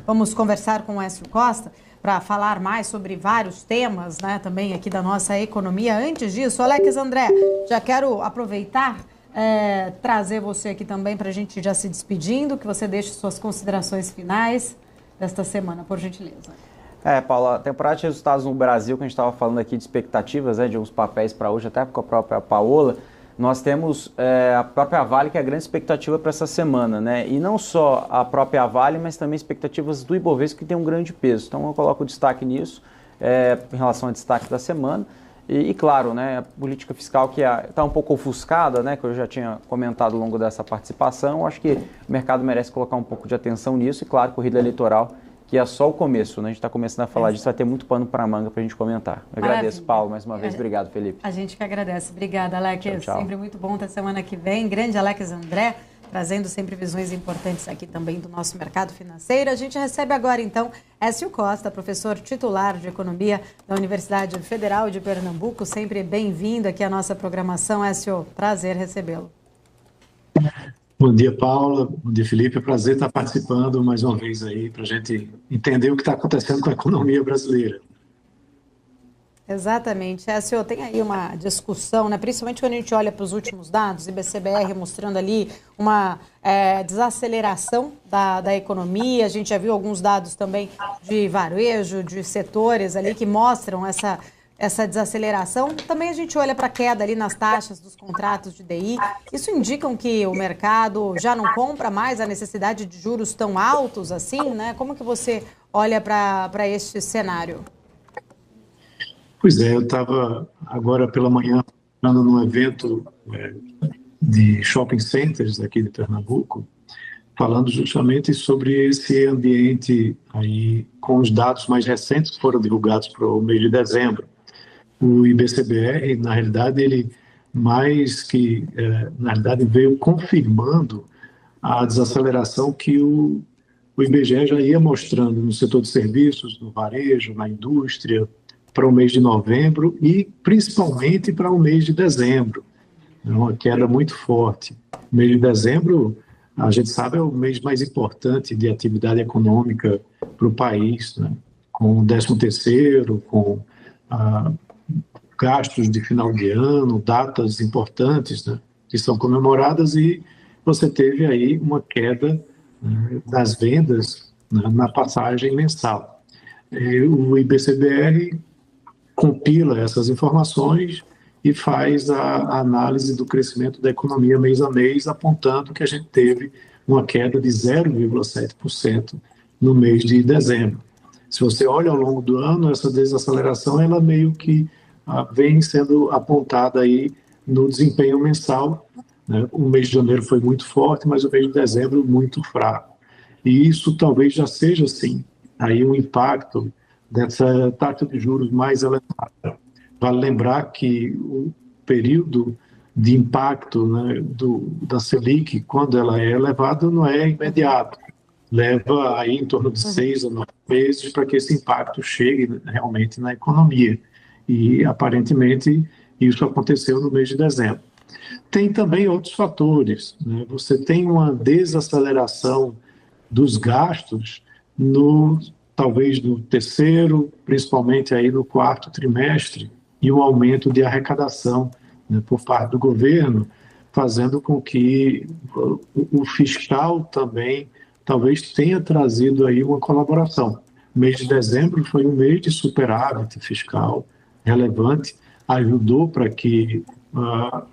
Vamos conversar com o Écio Costa para falar mais sobre vários temas, né, também aqui da nossa economia. Antes disso, Alex André, já quero aproveitar, trazer você aqui também para a gente já se despedindo, que você deixe suas considerações finais desta semana, por gentileza. Paula, a temporada de resultados no Brasil, que a gente estava falando aqui de expectativas, de uns papéis para hoje, até com a própria Paola, nós temos a própria Vale, que é a grande expectativa para essa semana, né? E não só a própria Vale, mas também expectativas do Ibovespa, que tem um grande peso. Então eu coloco o destaque nisso, em relação ao destaque da semana. E claro, né, a política fiscal que está um pouco ofuscada, né, que eu já tinha comentado ao longo dessa participação, eu acho que o mercado merece colocar um pouco de atenção nisso e, claro, corrida eleitoral, que é só o começo, né? A gente está começando a falar disso, vai ter muito pano para a manga para a gente comentar. Eu agradeço, Paulo, mais uma vez. Obrigado, Felipe. A gente que agradece. Obrigada, Alex. Tchau, tchau. Sempre muito bom até semana que vem. Grande Alex André, trazendo sempre visões importantes aqui também do nosso mercado financeiro. A gente recebe agora, então, Écio Costa, professor titular de Economia da Universidade Federal de Pernambuco. Sempre bem-vindo aqui à nossa programação. Écio, prazer recebê-lo. Bom dia, Paula. Bom dia, Felipe. É um prazer estar participando mais uma vez aí para a gente entender o que está acontecendo com a economia brasileira. Exatamente. Écio, tem aí uma discussão, né? Principalmente quando a gente olha para os últimos dados, IBCBR mostrando ali uma desaceleração da economia. A gente já viu alguns dados também de varejo, de setores ali que mostram essa desaceleração. Também a gente olha para a queda ali nas taxas dos contratos de DI. Isso indica que o mercado já não compra mais a necessidade de juros tão altos assim, né? Como que você olha para este cenário? Pois é, eu estava agora pela manhã num evento de shopping centers aqui de Pernambuco, falando justamente sobre esse ambiente aí, com os dados mais recentes que foram divulgados para o mês de dezembro. O IBCBR, na realidade, ele mais que, na realidade, veio confirmando a desaceleração que o IBGE já ia mostrando no setor de serviços, no varejo, na indústria, para o mês de novembro e principalmente para o mês de dezembro. É uma queda muito forte. O mês de dezembro, a gente sabe, é o mês mais importante de atividade econômica para o país, né? Com o 13º, com gastos de final de ano, datas importantes, né, que são comemoradas, e você teve aí uma queda, né, das vendas, né, na passagem mensal. O IBCBR compila essas informações e faz a análise do crescimento da economia mês a mês, apontando que a gente teve uma queda de 0,7% no mês de dezembro. Se você olha ao longo do ano, essa desaceleração ela meio que vem sendo apontada aí no desempenho mensal, né? O mês de janeiro foi muito forte, mas o mês de dezembro muito fraco. E isso talvez já seja, sim, aí um impacto dessa taxa de juros mais elevada. Vale lembrar que o período de impacto, né, da Selic, quando ela é elevada, não é imediato. Leva aí em torno de 6 a 9 meses para que esse impacto chegue realmente na economia. E, aparentemente, isso aconteceu no mês de dezembro. Tem também outros fatores, né? Você tem uma desaceleração dos gastos, talvez no terceiro, principalmente aí no quarto trimestre, e um aumento de arrecadação, né, por parte do governo, fazendo com que o fiscal também talvez tenha trazido aí uma colaboração. O mês de dezembro foi um mês de superávit fiscal relevante, ajudou para que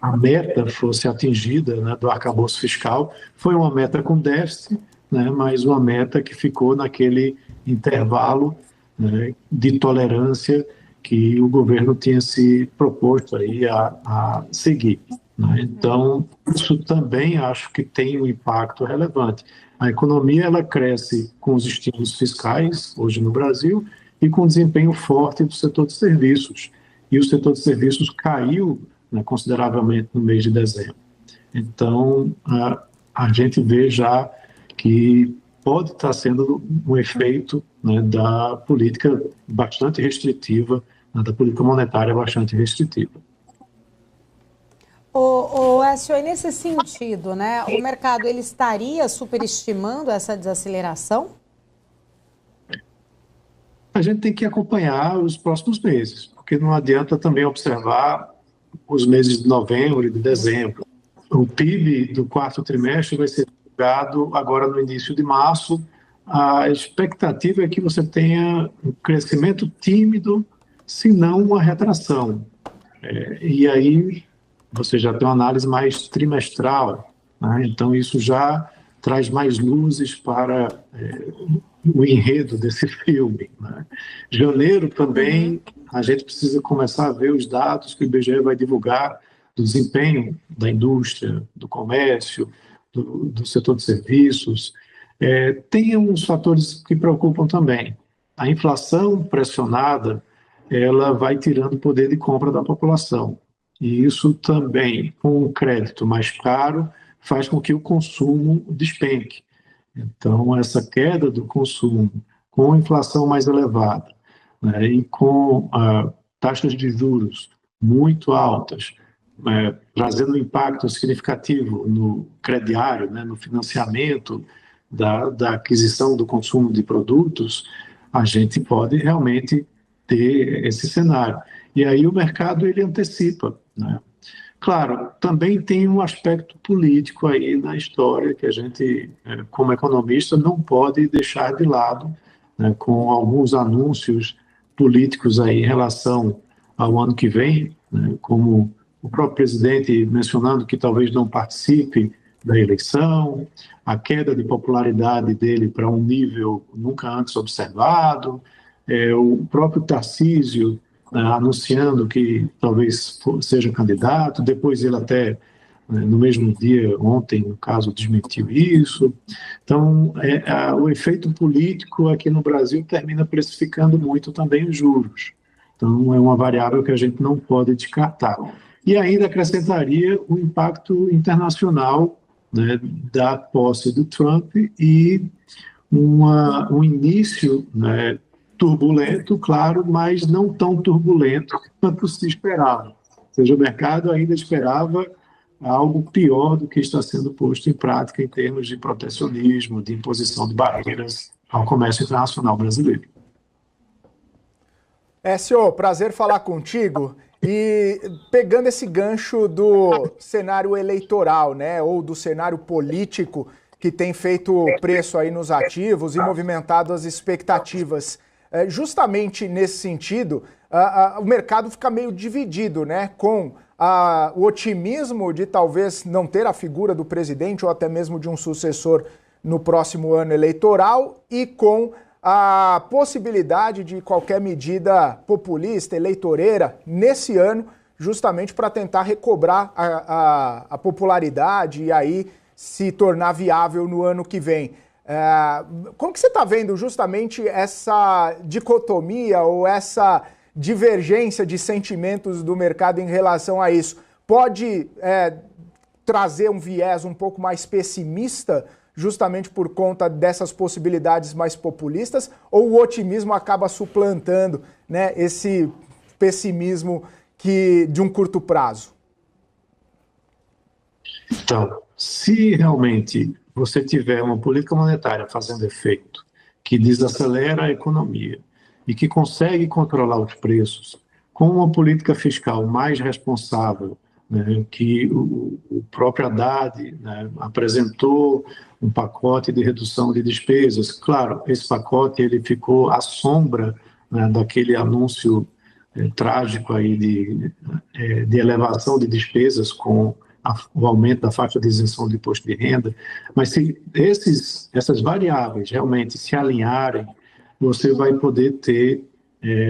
a meta fosse atingida, né, do arcabouço fiscal. Foi uma meta com déficit, né, mas uma meta que ficou naquele intervalo, né, de tolerância que o governo tinha se proposto aí a seguir, né? Então, isso também acho que tem um impacto relevante. A economia ela cresce com os estímulos fiscais, hoje no Brasil, e com desempenho forte do setor de serviços. E o setor de serviços caiu, né, consideravelmente no mês de dezembro. Então, a gente vê já que pode estar sendo um efeito, né, da política bastante restritiva, né, da política monetária bastante restritiva. Écio, nesse sentido, né, o mercado ele estaria superestimando essa desaceleração? A gente tem que acompanhar os próximos meses, porque não adianta também observar os meses de novembro e de dezembro. O PIB do quarto trimestre vai ser divulgado agora no início de março. A expectativa é que você tenha um crescimento tímido, se não uma retração. E aí você já tem uma análise mais trimestral, né? Então isso já traz mais luzes para o enredo desse filme, né? Janeiro também, a gente precisa começar a ver os dados que o IBGE vai divulgar do desempenho da indústria, do comércio, do setor de serviços. Tem uns fatores que preocupam também. A inflação pressionada, ela vai tirando o poder de compra da população. E isso também, com o crédito mais caro, faz com que o consumo despenque. Então, essa queda do consumo, com inflação mais elevada, né, e com taxas de juros muito altas, trazendo um impacto significativo no crediário, né, no financiamento da aquisição do consumo de produtos, a gente pode realmente ter esse cenário. E aí o mercado ele antecipa, né? Claro, também tem um aspecto político aí na história que a gente, como economista, não pode deixar de lado, né, com alguns anúncios políticos aí em relação ao ano que vem, né, como o próprio presidente mencionando que talvez não participe da eleição, a queda de popularidade dele para um nível nunca antes observado, o próprio Tarcísio anunciando que talvez seja candidato, depois ele até, no mesmo dia, ontem, no caso, desmentiu isso. Então, o efeito político aqui no Brasil termina precificando muito também os juros. Então, é uma variável que a gente não pode descartar. E ainda acrescentaria o impacto internacional, né, da posse do Trump e um início, né, turbulento, claro, mas não tão turbulento quanto se esperava. Ou seja, o mercado ainda esperava algo pior do que está sendo posto em prática em termos de protecionismo, de imposição de barreiras ao comércio internacional brasileiro. Senhor, prazer falar contigo. E pegando esse gancho do cenário eleitoral, né, ou do cenário político que tem feito preço aí nos ativos e movimentado as expectativas, justamente nesse sentido, o mercado fica meio dividido, né, com o otimismo de talvez não ter a figura do presidente ou até mesmo de um sucessor no próximo ano eleitoral e com a possibilidade de qualquer medida populista, eleitoreira, nesse ano, justamente para tentar recobrar a popularidade e aí se tornar viável no ano que vem. Como que você está vendo justamente essa dicotomia ou essa divergência de sentimentos do mercado em relação a isso? Pode trazer um viés um pouco mais pessimista justamente por conta dessas possibilidades mais populistas, ou o otimismo acaba suplantando, né, esse pessimismo de um curto prazo? Então, se realmente você tiver uma política monetária fazendo efeito, que desacelera a economia e que consegue controlar os preços, com uma política fiscal mais responsável, né, que o próprio Haddad, né, apresentou um pacote de redução de despesas. Claro, esse pacote ele ficou à sombra, né, daquele anúncio trágico aí de elevação de despesas com o aumento da faixa de isenção do imposto de renda, mas se essas variáveis realmente se alinharem, você vai poder ter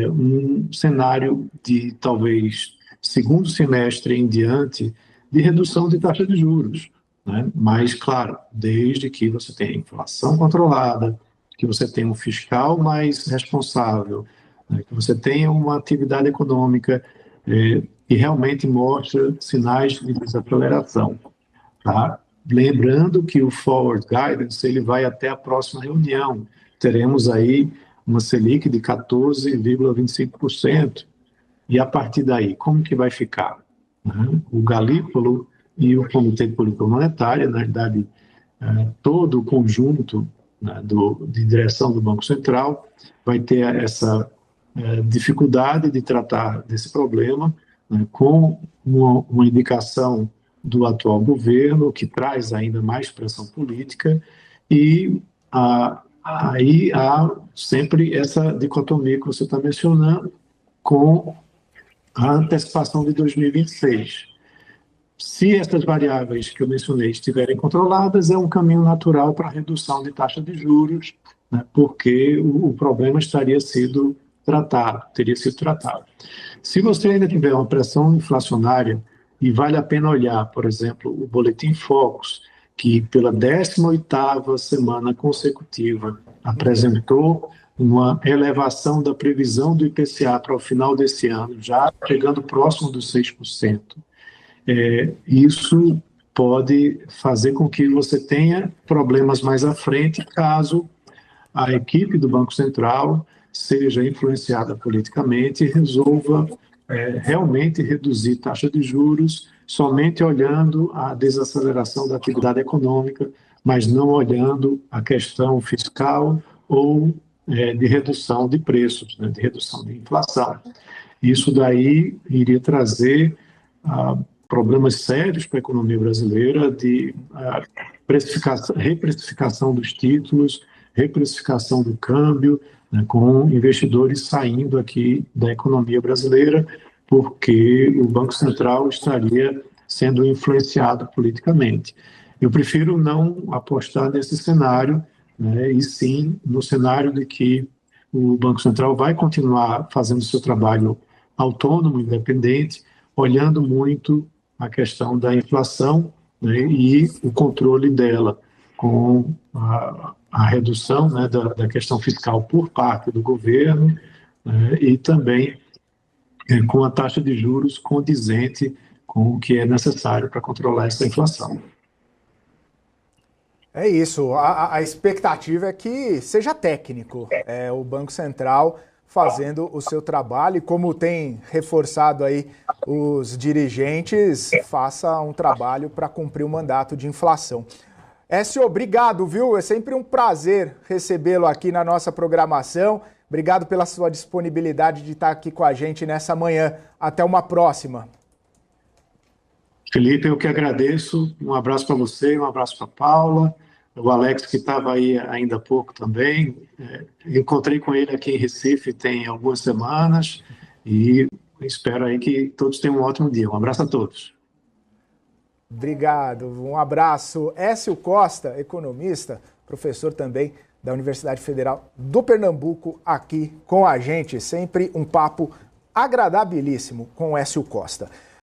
um cenário de talvez segundo semestre em diante de redução de taxa de juros, né? Mas, claro, desde que você tenha inflação controlada, que você tenha um fiscal mais responsável, né? Que você tenha uma atividade econômica que realmente mostra sinais de desaceleração. Tá? Lembrando que o Forward Guidance ele vai até a próxima reunião. Teremos aí uma Selic de 14,25%. E a partir daí, como que vai ficar? O Galípolo e o Comitê de Política Monetária, na verdade, todo o conjunto né, de direção do Banco Central vai ter essa dificuldade de tratar desse problema, né, com uma indicação do atual governo, que traz ainda mais pressão política, e aí há sempre essa dicotomia que você está mencionando com a antecipação de 2026. Se essas variáveis que eu mencionei estiverem controladas, é um caminho natural para a redução de taxa de juros, né, porque o problema teria sido tratado. Se você ainda tiver uma pressão inflacionária, e vale a pena olhar, por exemplo, o Boletim Focus, que pela 18ª semana consecutiva apresentou uma elevação da previsão do IPCA para o final desse ano, já chegando próximo dos 6%. Isso pode fazer com que você tenha problemas mais à frente, caso a equipe do Banco Central seja influenciada politicamente e resolva realmente reduzir taxa de juros somente olhando a desaceleração da atividade econômica, mas não olhando a questão fiscal ou de redução de preços, né, de redução de inflação. Isso daí iria trazer problemas sérios para a economia brasileira, de reprecificação dos títulos, reprecificação do câmbio, né, com investidores saindo aqui da economia brasileira, porque o Banco Central estaria sendo influenciado politicamente. Eu prefiro não apostar nesse cenário, né, e sim no cenário de que o Banco Central vai continuar fazendo seu trabalho autônomo, independente, olhando muito a questão da inflação, né, e o controle dela, com a redução, né, da questão fiscal por parte do governo, né, e também com a taxa de juros condizente com o que é necessário para controlar essa inflação. É isso, a expectativa é que seja técnico, o Banco Central fazendo o seu trabalho, e como tem reforçado aí os dirigentes, faça um trabalho para cumprir o mandato de inflação. Écio, obrigado, viu? É sempre um prazer recebê-lo aqui na nossa programação. Obrigado pela sua disponibilidade de estar aqui com a gente nessa manhã. Até uma próxima. Felipe, eu que agradeço. Um abraço para você, um abraço para a Paula, o Alex, que estava aí ainda há pouco também. Encontrei com ele aqui em Recife tem algumas semanas e espero aí que todos tenham um ótimo dia. Um abraço a todos. Obrigado, um abraço. Écio Costa, economista, professor também da Universidade Federal do Pernambuco, aqui com a gente. Sempre um papo agradabilíssimo com Écio Costa.